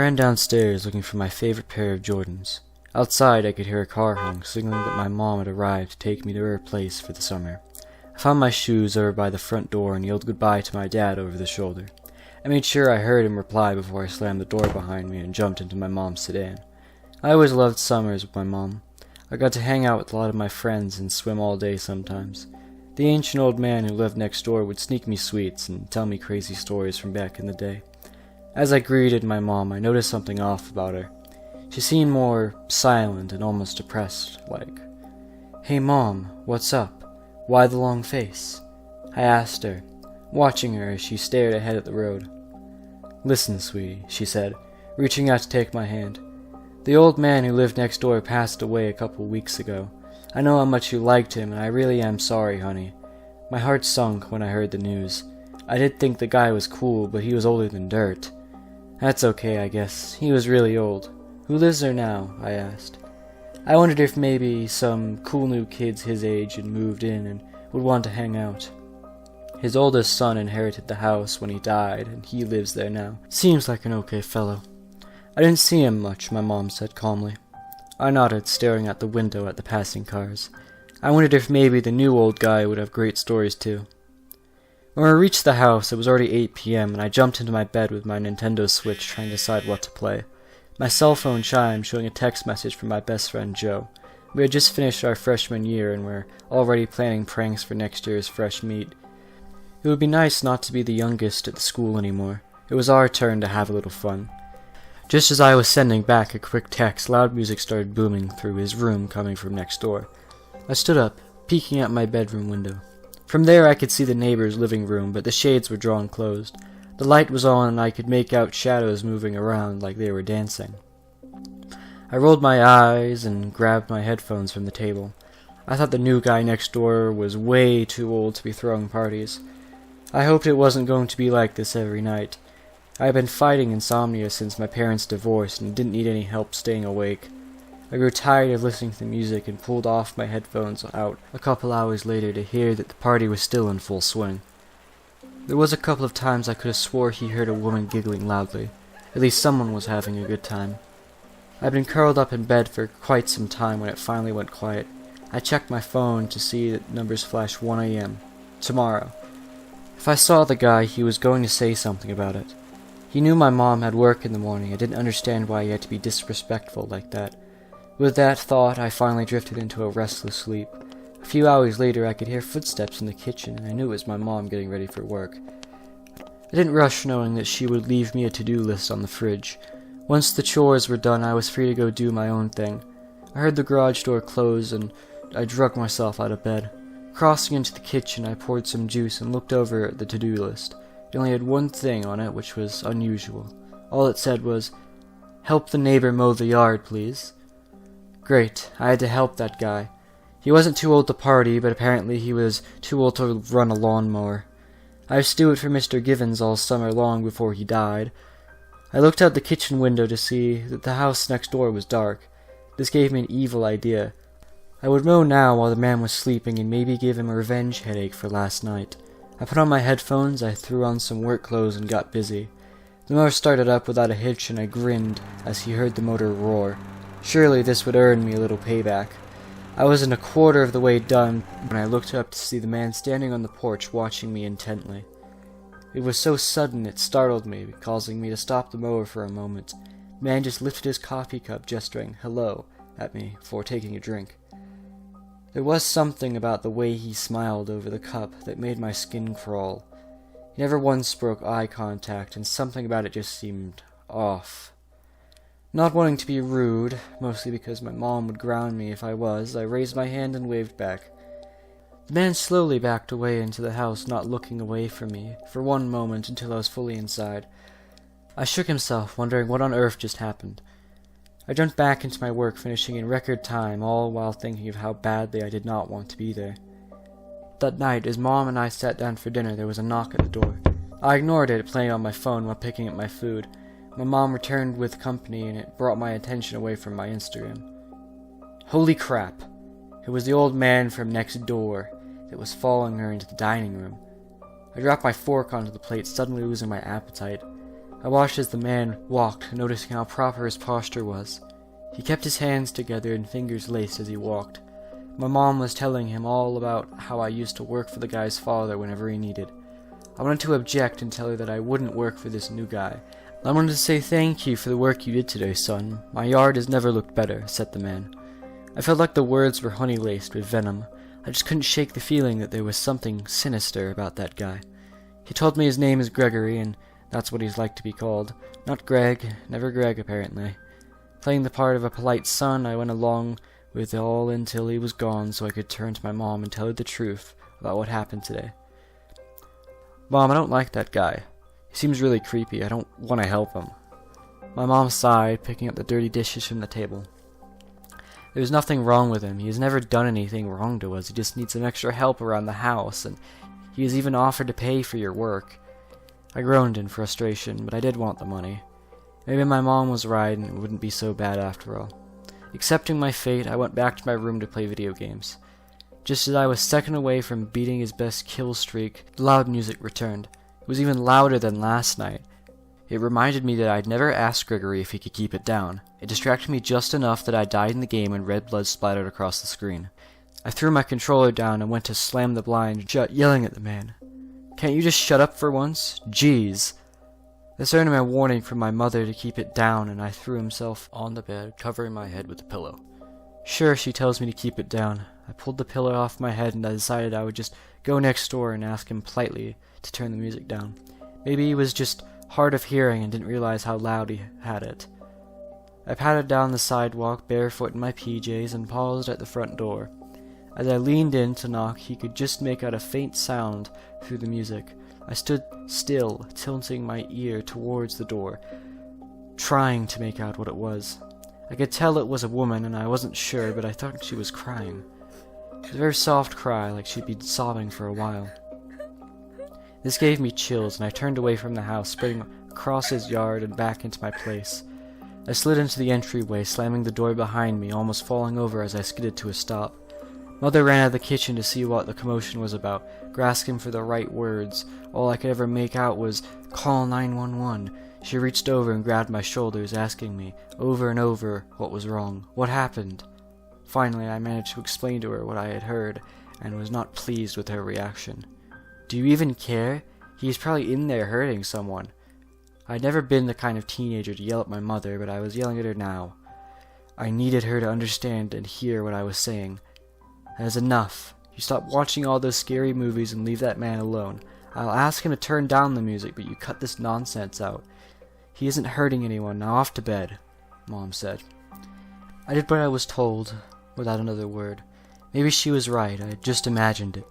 ran downstairs looking for my favorite pair of Jordans. Outside I could hear a car honk, signaling that my mom had arrived to take me to her place for the summer. I found my shoes over by the front door and yelled goodbye to my dad over the shoulder. I made sure I heard him reply before I slammed the door behind me and jumped into my mom's sedan. I always loved summers with my mom. I got to hang out with a lot of my friends and swim all day sometimes. The ancient old man who lived next door would sneak me sweets and tell me crazy stories from back in the day. As I greeted my mom, I noticed something off about her. She seemed more silent and almost depressed, like, "Hey Mom, what's up? Why the long face?" I asked her, watching her as she stared ahead at the road. "Listen, sweetie," she said, reaching out to take my hand. "The old man who lived next door passed away a couple weeks ago. I know how much you liked him, and I really am sorry, honey." My heart sunk when I heard the news. I did think the guy was cool, but he was older than dirt. "That's okay, I guess. He was really old. Who lives there now?" I asked. I wondered if maybe some cool new kids his age had moved in and would want to hang out. His oldest son inherited the house when he died, and he lives there now. Seems like an okay fellow. "I didn't see him much," my mom said calmly. I nodded, staring at the window at the passing cars. I wondered if maybe the new old guy would have great stories too. When we reached the house, it was already 8 p.m., and I jumped into my bed with my Nintendo Switch trying to decide what to play. My cell phone chimed, showing a text message from my best friend Joe. We had just finished our freshman year and were already planning pranks for next year's fresh meet. It would be nice not to be the youngest at the school anymore. It was our turn to have a little fun. Just as I was sending back a quick text, loud music started booming through his room coming from next door. I stood up, peeking out my bedroom window. From there I could see the neighbor's living room, but the shades were drawn closed. The light was on and I could make out shadows moving around like they were dancing. I rolled my eyes and grabbed my headphones from the table. I thought the new guy next door was way too old to be throwing parties. I hoped it wasn't going to be like this every night. I had been fighting insomnia since my parents divorced and didn't need any help staying awake. I grew tired of listening to the music and pulled off my headphones out a couple hours later to hear that the party was still in full swing. There was a couple of times I could have swore he heard a woman giggling loudly. At least someone was having a good time. I'd been curled up in bed for quite some time when it finally went quiet. I checked my phone to see that numbers flash 1 a.m. Tomorrow. If I saw the guy, he was going to say something about it. He knew my mom had work in the morning. I didn't understand why he had to be disrespectful like that. With that thought, I finally drifted into a restless sleep. A few hours later, I could hear footsteps in the kitchen, and I knew it was my mom getting ready for work. I didn't rush, knowing that she would leave me a to-do list on the fridge. Once the chores were done, I was free to go do my own thing. I heard the garage door close, and I dragged myself out of bed. Crossing into the kitchen, I poured some juice and looked over at the to-do list. It only had one thing on it, which was unusual. All it said was, "Help the neighbor mow the yard, please." Great, I had to help that guy. He wasn't too old to party, but apparently he was too old to run a lawnmower. I used to do it for Mr. Givens all summer long before he died. I looked out the kitchen window to see that the house next door was dark. This gave me an evil idea. I would mow now while the man was sleeping and maybe give him a revenge headache for last night. I put on my headphones, I threw on some work clothes and got busy. The mower started up without a hitch and I grinned as he heard the motor roar. Surely this would earn me a little payback. I wasn't a quarter of the way done when I looked up to see the man standing on the porch watching me intently. It was so sudden it startled me, causing me to stop the mower for a moment. The man just lifted his coffee cup, gesturing hello at me before taking a drink. There was something about the way he smiled over the cup that made my skin crawl. He never once broke eye contact, and something about it just seemed off. Not wanting to be rude, mostly because my mom would ground me if I was, I raised my hand and waved back. The man slowly backed away into the house, not looking away from me for one moment until I was fully inside. I shook himself, wondering what on earth just happened. I jumped back into my work, finishing in record time, all while thinking of how badly I did not want to be there. That night, as Mom and I sat down for dinner, there was a knock at the door. I ignored it, playing on my phone while picking up my food. My mom returned with company, and it brought my attention away from my Instagram. Holy crap! It was the old man from next door that was following her into the dining room. I dropped my fork onto the plate, suddenly losing my appetite. I watched as the man walked, noticing how proper his posture was. He kept his hands together and fingers laced as he walked. My mom was telling him all about how I used to work for the guy's father whenever he needed. I wanted to object and tell her that I wouldn't work for this new guy. I wanted to say thank you for the work you did today, son. My yard has never looked better, said the man. I felt like the words were honey-laced with venom. I just couldn't shake the feeling that there was something sinister about that guy. He told me his name is Gregory, and that's what he's like to be called. Not Greg, never Greg apparently. Playing the part of a polite son, I went along with it all until he was gone so I could turn to my mom and tell her the truth about what happened today. Mom, I don't like that guy. He seems really creepy. I don't want to help him. My mom sighed, picking up the dirty dishes from the table. There's nothing wrong with him. He has never done anything wrong to us. He just needs some extra help around the house, and he has even offered to pay for your work. I groaned in frustration, but I did want the money. Maybe my mom was right and it wouldn't be so bad after all. Accepting my fate, I went back to my room to play video games. Just as I was second away from beating his best kill streak, loud music returned. It was even louder than last night. It reminded me that I'd never asked Gregory if he could keep it down. It distracted me just enough that I died in the game and red blood splattered across the screen. I threw my controller down and went to slam the blind shut, yelling at the man. Can't you just shut up for once? Jeez. This earned me a warning from my mother to keep it down, and I threw himself on the bed, covering my head with the pillow. Sure, she tells me to keep it down. I pulled the pillow off my head and I decided I would just go next door and ask him politely to turn the music down. Maybe he was just hard of hearing and didn't realize how loud he had it. I padded down the sidewalk, barefoot in my PJs, and paused at the front door. As I leaned in to knock, he could just make out a faint sound through the music. I stood still, tilting my ear towards the door, trying to make out what it was. I could tell it was a woman, and I wasn't sure, but I thought she was crying. It was a very soft cry, like she'd been sobbing for a while. This gave me chills, and I turned away from the house, spreading across his yard and back into my place. I slid into the entryway, slamming the door behind me, almost falling over as I skidded to a stop. Mother ran out of the kitchen to see what the commotion was about, grasping for the right words. All I could ever make out was, "Call 911. She reached over and grabbed my shoulders, asking me, over and over, what was wrong, what happened. Finally, I managed to explain to her what I had heard, and was not pleased with her reaction. Do you even care? He's probably in there hurting someone. I'd never been the kind of teenager to yell at my mother, but I was yelling at her now. I needed her to understand and hear what I was saying. That is enough. You stop watching all those scary movies and leave that man alone. I'll ask him to turn down the music, but you cut this nonsense out. He isn't hurting anyone. Now off to bed," Mom said. I did what I was told, without another word. Maybe she was right. I had just imagined it.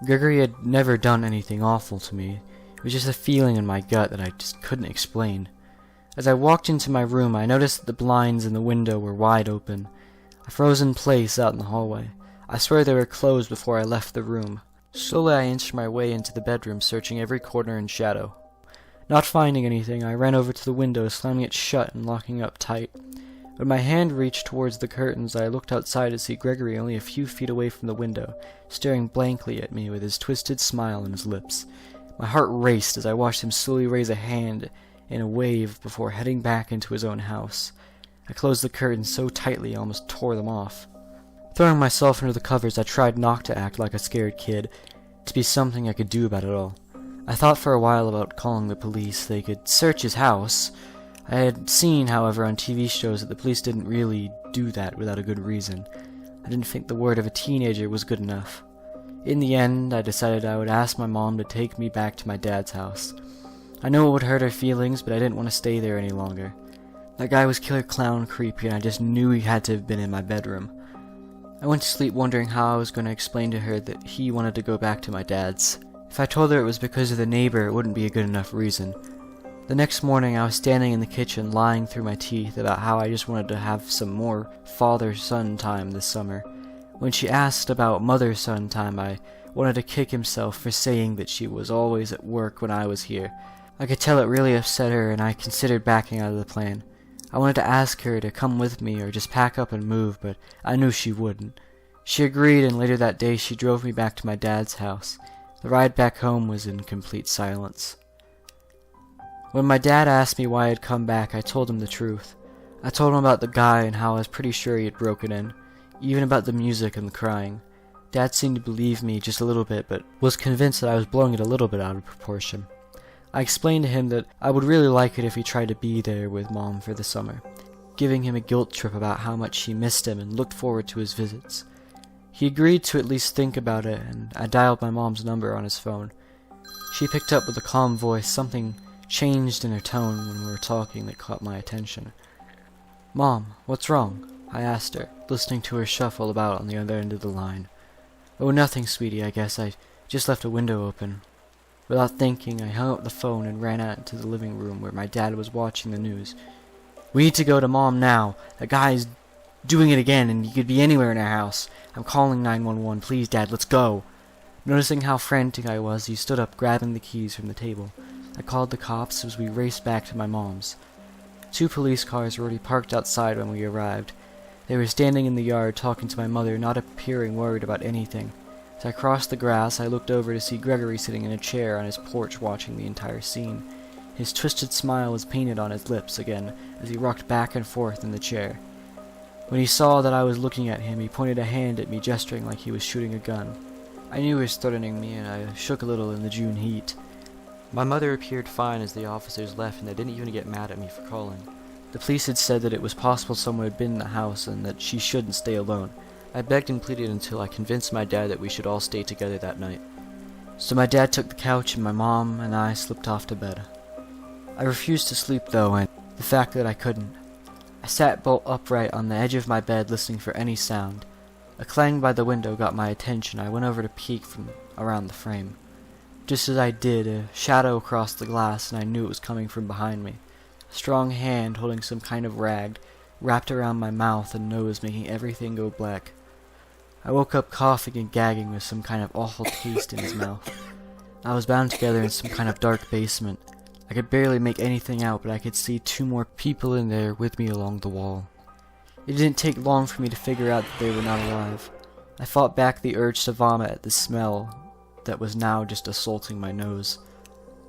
Gregory had never done anything awful to me. It was just a feeling in my gut that I just couldn't explain. As I walked into my room, I noticed that the blinds in the window were wide open. I froze in place out in the hallway. I swear they were closed before I left the room. Slowly I inched my way into the bedroom, searching every corner and shadow. Not finding anything, I ran over to the window, slamming it shut and locking it up tight. When my hand reached towards the curtains, I looked outside to see Gregory only a few feet away from the window, staring blankly at me with his twisted smile on his lips. My heart raced as I watched him slowly raise a hand in a wave before heading back into his own house. I closed the curtains so tightly I almost tore them off. Throwing myself into the covers, I tried not to act like a scared kid, to be something I could do about it all. I thought for a while about calling the police. They could search his house. I had seen, however, on TV shows that the police didn't really do that without a good reason. I didn't think the word of a teenager was good enough. In the end, I decided I would ask my mom to take me back to my dad's house. I know it would hurt her feelings, but I didn't want to stay there any longer. That guy was killer clown creepy, and I just knew he had to have been in my bedroom. I went to sleep wondering how I was going to explain to her that he wanted to go back to my dad's. If I told her it was because of the neighbor, it wouldn't be a good enough reason. The next morning, I was standing in the kitchen, lying through my teeth about how I just wanted to have some more father-son time this summer. When she asked about mother-son time, I wanted to kick himself for saying that she was always at work when I was here. I could tell it really upset her, and I considered backing out of the plan. I wanted to ask her to come with me or just pack up and move, but I knew she wouldn't. She agreed, and later that day she drove me back to my dad's house. The ride back home was in complete silence. When my dad asked me why I had come back, I told him the truth. I told him about the guy and how I was pretty sure he had broken in, even about the music and the crying. Dad seemed to believe me just a little bit, but was convinced that I was blowing it a little bit out of proportion. I explained to him that I would really like it if he tried to be there with Mom for the summer, giving him a guilt trip about how much she missed him and looked forward to his visits. He agreed to at least think about it, and I dialed my mom's number on his phone. She picked up with a calm voice. Something changed in her tone when we were talking that caught my attention. "Mom, what's wrong?" I asked her, listening to her shuffle about on the other end of the line. "Oh, nothing, sweetie, I guess. I just left a window open." Without thinking, I hung up the phone and ran out into the living room where my dad was watching the news. "We need to go to Mom now. That guy's doing it again, and he could be anywhere in our house. I'm calling 911. Please, Dad, let's go." Noticing how frantic I was, he stood up, grabbing the keys from the table. I called the cops as we raced back to my mom's. 2 police cars were already parked outside when we arrived. They were standing in the yard talking to my mother, not appearing worried about anything. As I crossed the grass, I looked over to see Gregory sitting in a chair on his porch watching the entire scene. His twisted smile was painted on his lips again as he rocked back and forth in the chair. When he saw that I was looking at him, he pointed a hand at me, gesturing like he was shooting a gun. I knew he was threatening me, and I shook a little in the June heat. My mother appeared fine as the officers left, and they didn't even get mad at me for calling. The police had said that it was possible someone had been in the house and that she shouldn't stay alone. I begged and pleaded until I convinced my dad that we should all stay together that night. So my dad took the couch and my mom and I slipped off to bed. I refused to sleep though, and the fact that I couldn't. I sat bolt upright on the edge of my bed listening for any sound. A clang by the window got my attention. I went over to peek from around the frame. Just as I did, a shadow crossed the glass and I knew it was coming from behind me. A strong hand holding some kind of rag wrapped around my mouth and nose, making everything go black. I woke up coughing and gagging with some kind of awful taste in his mouth. I was bound together in some kind of dark basement. I could barely make anything out, but I could see 2 more people in there with me along the wall. It didn't take long for me to figure out that they were not alive. I fought back the urge to vomit at the smell that was now just assaulting my nose.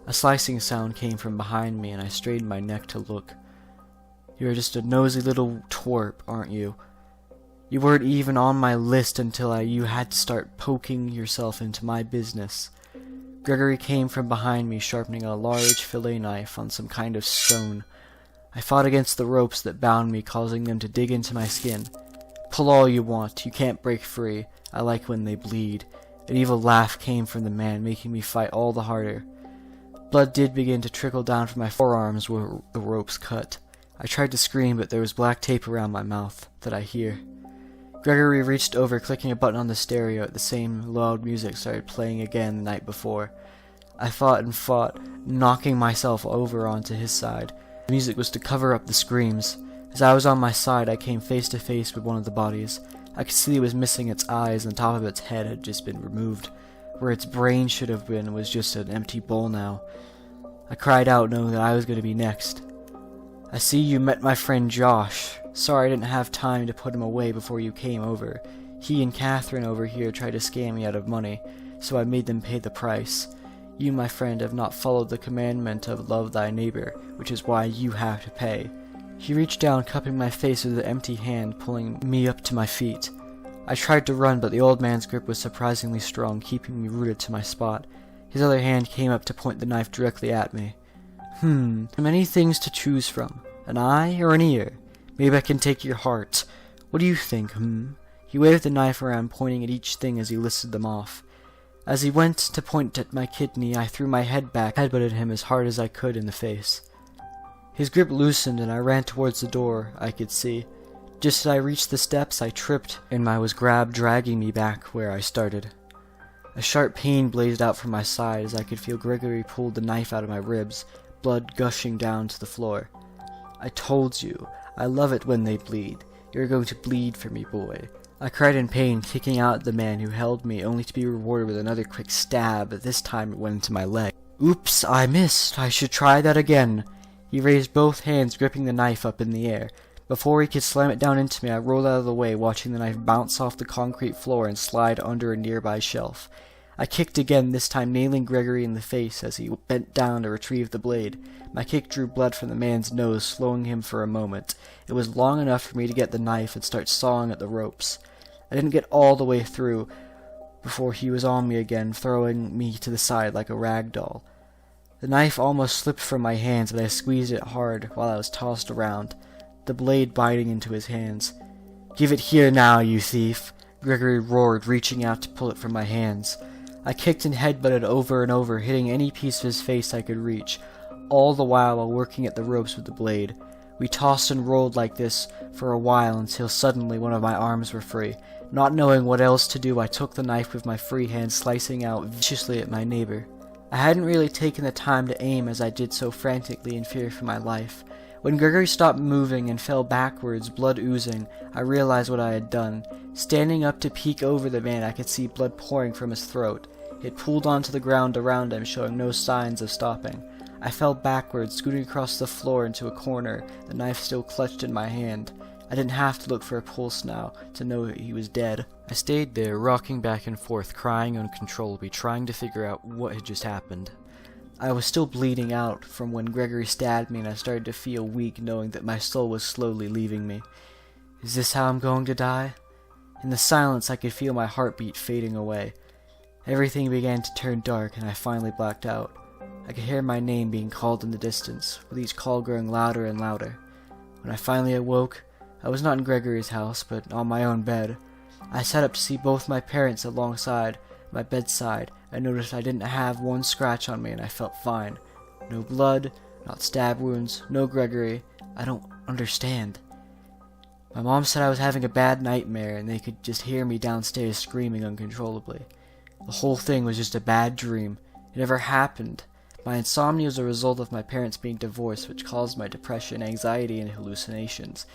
A slicing sound came from behind me, and I straightened my neck to look. "You're just a nosy little twerp, aren't you? You weren't even on my list until you had to start poking yourself into my business." Gregory came from behind me, sharpening a large fillet knife on some kind of stone. I fought against the ropes that bound me, causing them to dig into my skin. "Pull all you want. You can't break free. I like when they bleed." An evil laugh came from the man, making me fight all the harder. Blood did begin to trickle down from my forearms where the ropes cut. I tried to scream, but there was black tape around my mouth that I hear. Gregory reached over, clicking a button on the stereo at the same loud music started playing again the night before. I fought and fought, knocking myself over onto his side. The music was to cover up the screams. As I was on my side, I came face to face with one of the bodies. I could see it was missing its eyes, and the top of its head had just been removed. Where its brain should have been was just an empty bowl now. I cried out, knowing that I was going to be next. "I see you met my friend Josh. Sorry I didn't have time to put him away before you came over. He and Catherine over here tried to scam me out of money, so I made them pay the price. You, my friend, have not followed the commandment of love thy neighbor, which is why you have to pay." He reached down, cupping my face with an empty hand, pulling me up to my feet. I tried to run, but the old man's grip was surprisingly strong, keeping me rooted to my spot. His other hand came up to point the knife directly at me. Many things to choose from. An eye or an ear? Maybe I can take your heart. What do you think, He waved the knife around, pointing at each thing as he listed them off. As he went to point at my kidney, I threw my head back, headbutted him as hard as I could in the face. His grip loosened, and I ran towards the door I could see. Just as I reached the steps, I tripped, and I was grabbed, dragging me back where I started. A sharp pain blazed out from my side as I could feel Gregory pull the knife out of my ribs, blood gushing down to the floor. "I told you, I love it when they bleed. You're going to bleed for me, boy." I cried in pain, kicking out at the man who held me, only to be rewarded with another quick stab, but this time it went into my leg. "Oops, I missed. I should try that again." He raised both hands, gripping the knife up in the air. Before he could slam it down into me, I rolled out of the way, watching the knife bounce off the concrete floor and slide under a nearby shelf. I kicked again, this time nailing Gregory in the face as he bent down to retrieve the blade. My kick drew blood from the man's nose, slowing him for a moment. It was long enough for me to get the knife and start sawing at the ropes. I didn't get all the way through before he was on me again, throwing me to the side like a rag doll. The knife almost slipped from my hands, but I squeezed it hard while I was tossed around, the blade biting into his hands. "Give it here now, you thief!" Gregory roared, reaching out to pull it from my hands. I kicked and headbutted over and over, hitting any piece of his face I could reach, all the while working at the ropes with the blade. We tossed and rolled like this for a while until suddenly one of my arms were free. Not knowing what else to do, I took the knife with my free hand, slicing out viciously at my neighbor. I hadn't really taken the time to aim, as I did so frantically in fear for my life. When Gregory stopped moving and fell backwards, blood oozing, I realized what I had done. Standing up to peek over the man, I could see blood pouring from his throat. It pooled onto the ground around him, showing no signs of stopping. I fell backwards, scooting across the floor into a corner, the knife still clutched in my hand. I didn't have to look for a pulse now to know he was dead. I stayed there, rocking back and forth, crying uncontrollably, trying to figure out what had just happened. I was still bleeding out from when Gregory stabbed me, and I started to feel weak, knowing that my soul was slowly leaving me. Is this how I'm going to die? In the silence, I could feel my heartbeat fading away. Everything began to turn dark, and I finally blacked out. I could hear my name being called in the distance, with each call growing louder and louder. When I finally awoke, I was not in Gregory's house, but on my own bed. I sat up to see both my parents alongside my bedside. I noticed I didn't have one scratch on me, and I felt fine. No blood, not stab wounds, no Gregory. I don't understand. My mom said I was having a bad nightmare, and they could just hear me downstairs screaming uncontrollably. The whole thing was just a bad dream. It never happened. My insomnia was a result of my parents being divorced, which caused my depression, anxiety, and hallucinations.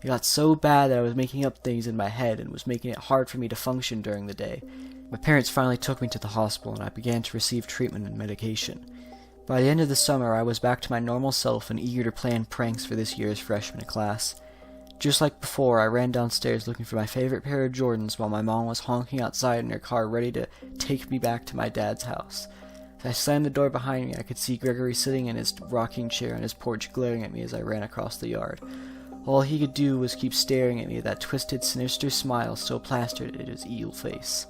It got so bad that I was making up things in my head and was making it hard for me to function during the day. My parents finally took me to the hospital, and I began to receive treatment and medication. By the end of the summer, I was back to my normal self and eager to plan pranks for this year's freshman class. Just like before, I ran downstairs looking for my favorite pair of Jordans while my mom was honking outside in her car ready to take me back to my dad's house. As I slammed the door behind me, I could see Gregory sitting in his rocking chair on his porch glaring at me as I ran across the yard. All he could do was keep staring at me, that twisted, sinister smile still plastered at his evil face.